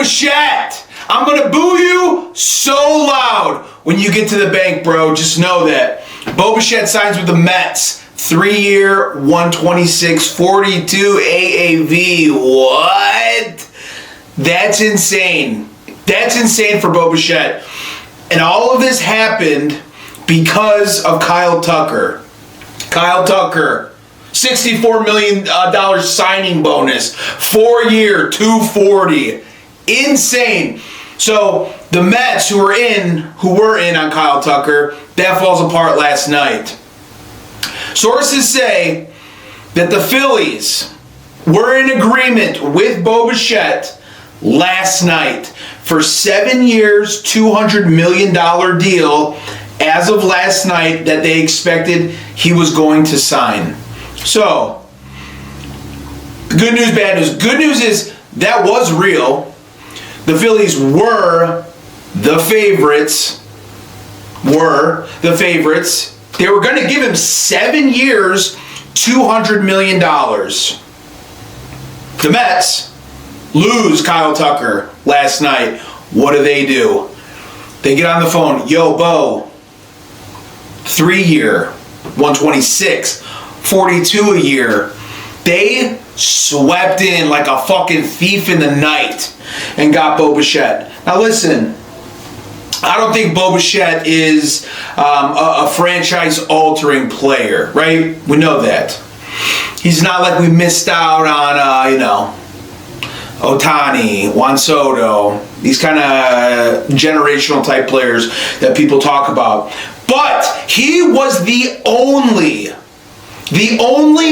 Bichette, I'm going to boo you so loud when you get to the bank, bro. Just know that. Bo Bichette signs with the Mets. 3-year, 126, 42 AAV. What? That's insane. That's insane for Bo Bichette. And all of this happened because of Kyle Tucker. Kyle Tucker, $64 million signing bonus, 4-year, 240. Insane. So the Mets who were in on Kyle Tucker, that falls apart last night. Sources say that the Phillies were in agreement with Bo Bichette last night for 7 years, $200 million deal as of last night that they expected he was going to sign. So, good news, bad news. Good news is that was real. The Phillies were the favorites. They were going to give him 7 years, $200 million. The Mets lose Kyle Tucker last night. What do? They get on the phone. Yo, Bo, 3-year, 126, 42 a year. They swept in like a fucking thief in the night and got Bo Bichette. Now listen, I don't think Bo Bichette is a franchise-altering player, right? We know that. He's not like we missed out on, Ohtani, Juan Soto, these kind of generational type players that people talk about. But he was the only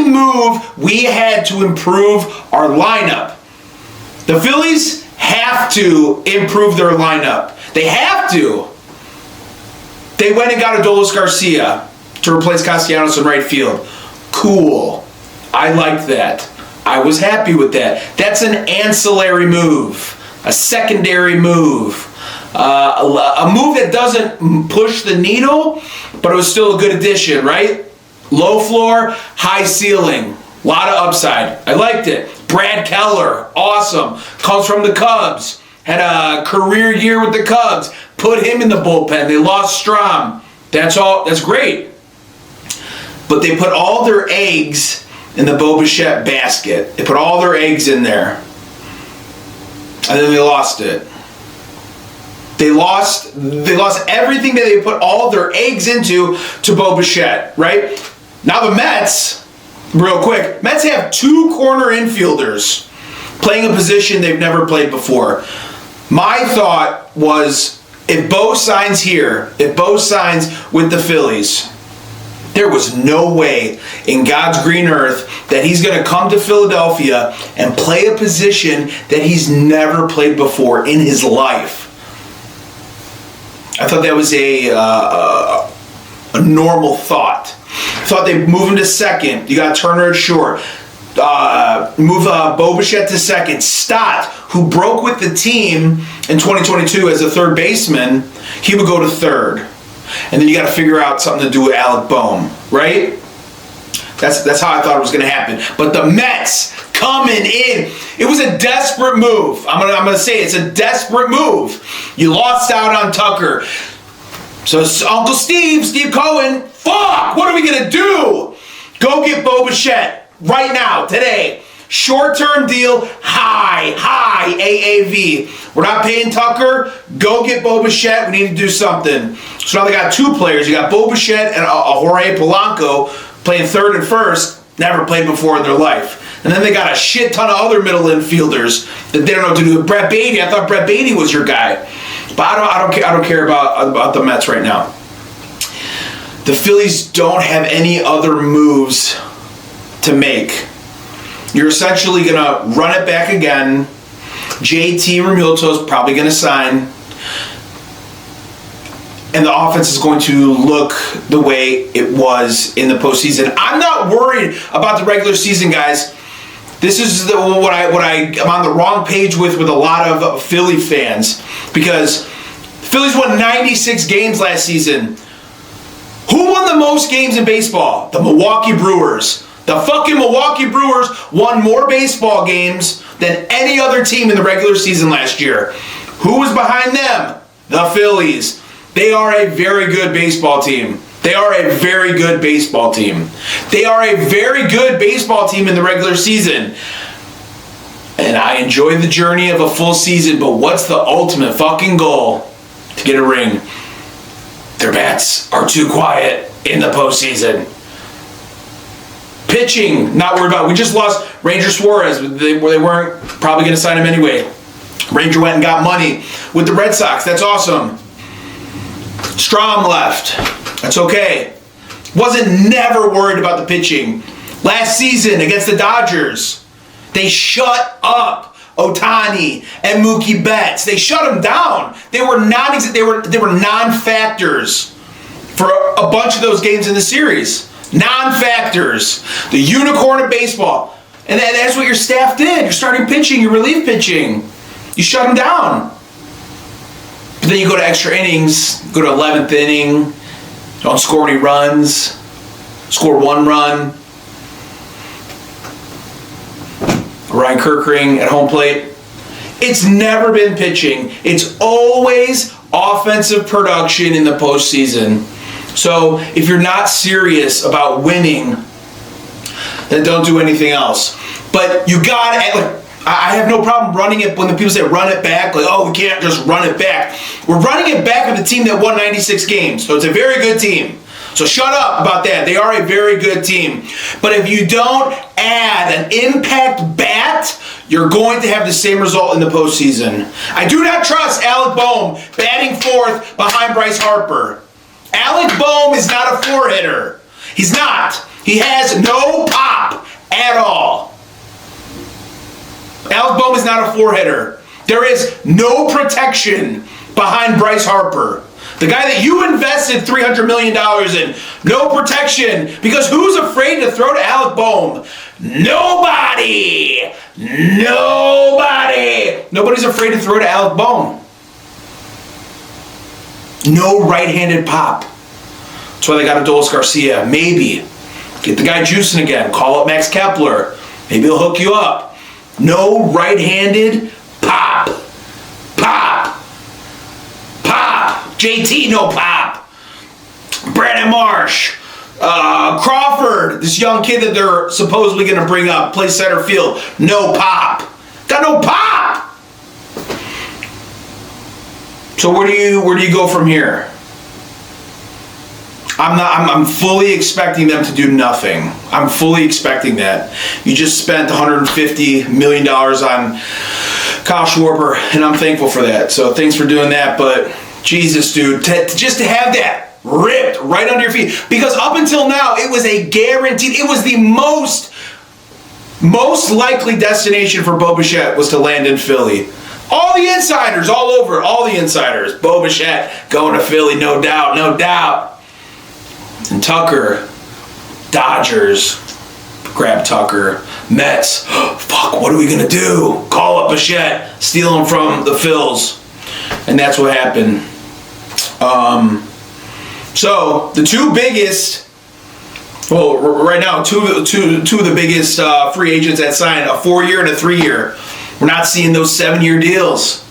move we had to improve our lineup. The Phillies have to improve their lineup. They have to. They went and got Adolis Garcia to replace Castellanos in right field. Cool. I liked that. I was happy with that. That's an ancillary move, a secondary move, a move that doesn't push the needle, but it was still a good addition, right? Low floor, high ceiling, a lot of upside. I liked it. Brad Keller, awesome. Comes from the Cubs. Had a career year with the Cubs. Put him in the bullpen. They lost Strom. That's all. That's great. But they put all their eggs in the Bo Bichette basket. They put all their eggs in there. And then they lost it. They lost everything that they put all their eggs into to Bo Bichette, right? Now the Mets, real quick, Mets have 2 corner infielders playing a position they've never played before. My thought was, if Bo signs here, if Bo signs with the Phillies, there was no way in God's green earth that he's going to come to Philadelphia and play a position that he's never played before in his life. I thought that was a normal thought. I thought they'd move him to second. You got Turner at short. Move Bo Bichette to second. Stott, who broke with the team in 2022 as a third baseman, he would go to third. And then you got to figure out something to do with Alec Bohm, right? That's how I thought it was going to happen. But the Mets coming in, it was a desperate move. I'm gonna say it's a desperate move. You lost out on Tucker. So Uncle Steve Cohen, fuck, what are we going to do? Go get Bo Bichette right now, today. Short-term deal, high AAV. We're not paying Tucker. Go get Bo Bichette. We need to do something. So now they got 2 players. You got Bo Bichette and a Jorge Polanco playing third and first. Never played before in their life. And then they got a shit ton of other middle infielders that they don't know what to do with. Brett Beatty. I thought Brett Beatty was your guy. But I don't care about the Mets right now. The Phillies don't have any other moves to make. You're essentially going to run it back again. JT Realmuto is probably going to sign. And the offense is going to look the way it was in the postseason. I'm not worried about the regular season, guys. This is what I'm on the wrong page with a lot of Philly fans. Because Phillies won 96 games last season. Who won the most games in baseball? The Milwaukee Brewers. The fucking Milwaukee Brewers won more baseball games than any other team in the regular season last year. Who was behind them? The Phillies. They are a very good baseball team. They are a very good baseball team. They are a very good baseball team in the regular season. And I enjoy the journey of a full season, but what's the ultimate fucking goal? To get a ring. Their bats are too quiet in the postseason. Pitching, not worried about. We just lost Ranger Suarez. They weren't probably going to sign him anyway. Ranger went and got money with the Red Sox. That's awesome. Strom left. That's okay. Wasn't never worried about the pitching. Last season against the Dodgers, they shut up Ohtani and Mookie Betts. They shut them down. They were non-factors for a bunch of those games in the series. Non-factors. The unicorn of baseball. And that's what your staff did. Your starting pitching, your relief pitching. You shut them down. But then you go to extra innings, go to 11th inning, don't score any runs, score one run. Ryan Kirkring at home plate. It's never been pitching. It's always offensive production in the postseason. So if you're not serious about winning, then don't do anything else. But you got to, I have no problem running it when the people say run it back. Like, oh, we can't just run it back. We're running it back with a team that won 96 games. So it's a very good team. So shut up about that. They are a very good team. But if you don't add an impact bat, you're going to have the same result in the postseason. I do not trust Alec Bohm batting fourth behind Bryce Harper. Alec Bohm is not a four-hitter. He's not. He has no pop at all. Alec Bohm is not a four-hitter. There is no protection behind Bryce Harper. The guy that you invested $300 million in. No protection. Because who's afraid to throw to Alec Bohm? Nobody. Nobody. Nobody's afraid to throw to Alec Bohm. No right-handed pop. That's why they got Adolis Garcia. Maybe. Get the guy juicing again. Call up Max Kepler. Maybe he'll hook you up. No right-handed pop. Pop. Pop. JT, no pop. Brandon Marsh. Crawford, this young kid that they're supposedly going to bring up, plays center field. No pop. Got no pop. So where do you go from here? I'm fully expecting them to do nothing. I'm fully expecting that. You just spent $150 million on Kyle Schwarber, and I'm thankful for that. So thanks for doing that. But Jesus, dude, just to have that ripped right under your feet. Because up until now, it was a guaranteed, it was the most likely destination for Bo Bichette was to land in Philly. All the insiders, all over, all the insiders. Bo Bichette going to Philly, no doubt, no doubt. And Tucker, Dodgers, grab Tucker. Mets, fuck, what are we going to do? Call up Bichette, steal him from the Phils. And that's what happened. So, the two biggest, well, right now, two of the biggest free agents that signed a 4-year and a 3-year. We're not seeing those 7-year deals,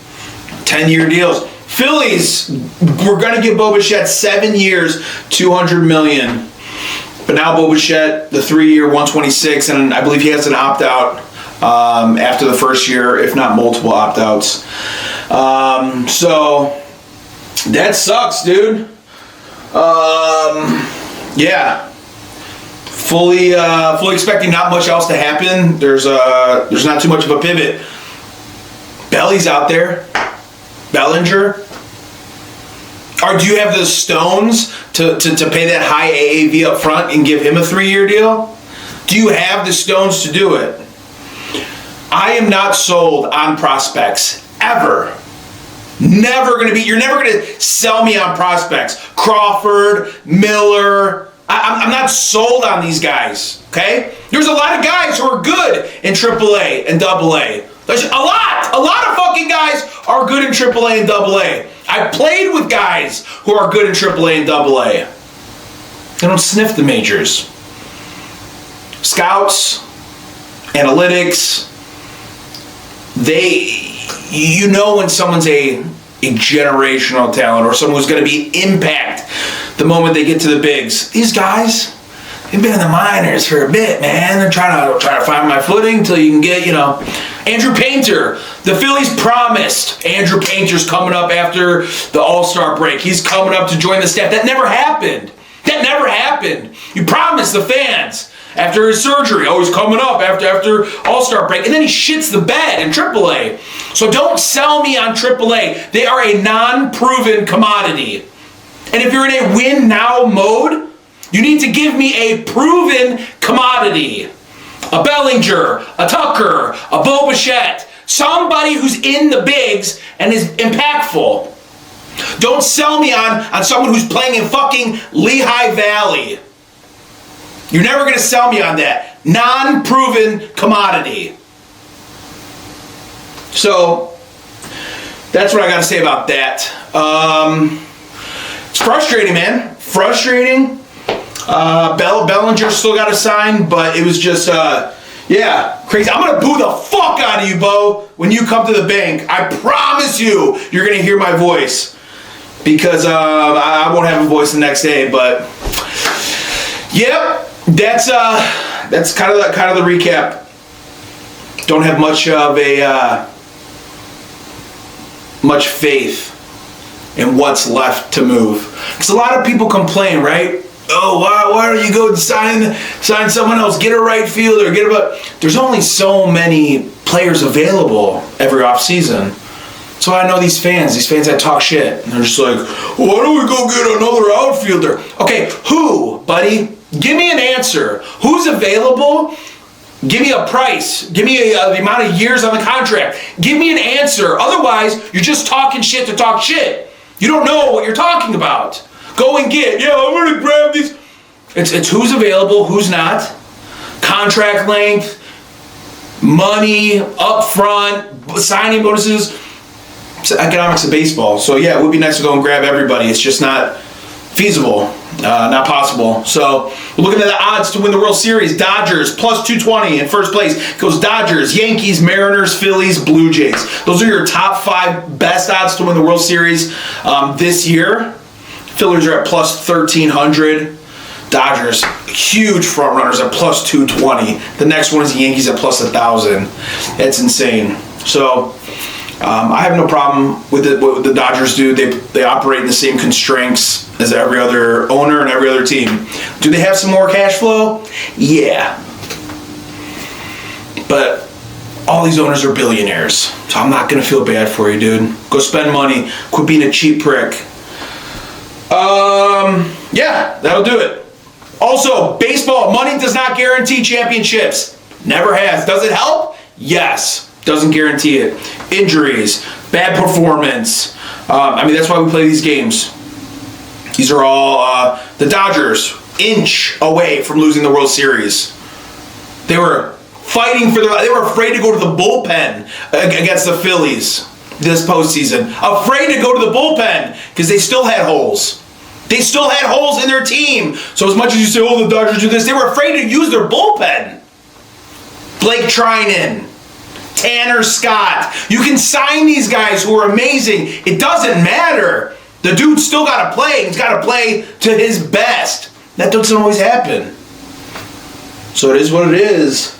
10-year deals. Phillies, we're going to give Bo Bichette 7 years, $200 million. But now Bo Bichette, the 3-year, $126, and I believe he has an opt-out after the first year, if not multiple opt-outs. So that sucks, dude. Yeah. Fully expecting not much else to happen. There's not too much of a pivot. Belly's out there. Bellinger. Or do you have the stones to pay that high AAV up front and give him a 3-year deal? Do you have the stones to do it? I am not sold on prospects ever. You're never gonna sell me on prospects. Crawford, Miller. I'm not sold on these guys, okay? There's a lot of guys who are good in AAA and AA. There's a lot of fucking guys are good in AAA and AA. I've played with guys who are good in AAA and AA. They don't sniff the majors. scouts, analytics, you know when someone's a generational talent or someone who's going to be impact the moment they get to the bigs. These guys, they've been in the minors for a bit, man. They're trying to find my footing until you can get, Andrew Painter. The Phillies promised Andrew Painter's coming up after the All-Star break. He's coming up to join the staff. That never happened. You promised the fans after his surgery. Oh, he's coming up after All-Star break. And then he shits the bed in AAA. So don't sell me on AAA. They are a non-proven commodity. And if you're in a win-now mode, you need to give me a proven commodity. A Bellinger, a Tucker, a Bo Bichette. Somebody who's in the bigs and is impactful. Don't sell me on someone who's playing in fucking Lehigh Valley. You're never going to sell me on that. Non-proven commodity. So, that's what I got to say about that. It's frustrating, man. Frustrating. Bellinger still got to sign, but it was just, crazy. I'm going to boo the fuck out of you, Bo, when you come to the bank. I promise you're going to hear my voice. Because I won't have a voice the next day, but yep, that's kind of the recap. Don't have much faith in what's left to move. Because a lot of people complain, right? Oh, why don't you go sign someone else? Get a right fielder. There's only so many players available every offseason. So I know these fans that talk shit. And they're just like, why don't we go get another outfielder? Okay, who, buddy? Give me an answer. Who's available? Give me a price. Give me the amount of years on the contract. Give me an answer. Otherwise, you're just talking shit to talk shit. You don't know what you're talking about. Go and get, I'm going to grab these. It's who's available, who's not. Contract length, money, upfront, signing bonuses. It's the economics of baseball. So yeah, it would be nice to go and grab everybody. It's just not feasible, not possible. So we're looking at the odds to win the World Series. Dodgers plus 220 in first place. Goes Dodgers, Yankees, Mariners, Phillies, Blue Jays. Those are your top 5 best odds to win the World Series this year. Phillies are at plus 1,300. Dodgers, huge front runners at plus 220. The next one is the Yankees at plus 1,000. That's insane. So I have no problem with what the Dodgers do. They operate in the same constraints as every other owner and every other team. Do they have some more cash flow? Yeah. But all these owners are billionaires. So I'm not going to feel bad for you, dude. Go spend money. Quit being a cheap prick. That'll do it. Also, baseball, money does not guarantee championships. Never has. Does it help? Yes. Doesn't guarantee it. Injuries, bad performance. That's why we play these games. These are all the Dodgers, inch away from losing the World Series. They were fighting they were afraid to go to the bullpen against the Phillies this postseason. Afraid to go to the bullpen because they still had holes. They still had holes in their team. So as much as you say, the Dodgers do this, they were afraid to use their bullpen. Blake Trinan, Tanner Scott. You can sign these guys who are amazing. It doesn't matter. The dude's still got to play. He's got to play to his best. That doesn't always happen. So it is what it is.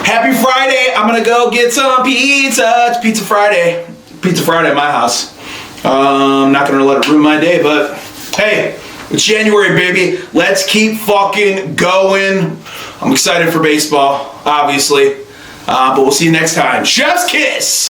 Happy Friday. I'm going to go get some pizza. It's Pizza Friday. Pizza Friday at my house. I'm not going to let it ruin my day, but hey, it's January, baby. Let's keep fucking going. I'm excited for baseball, obviously. But we'll see you next time. Chef's kiss!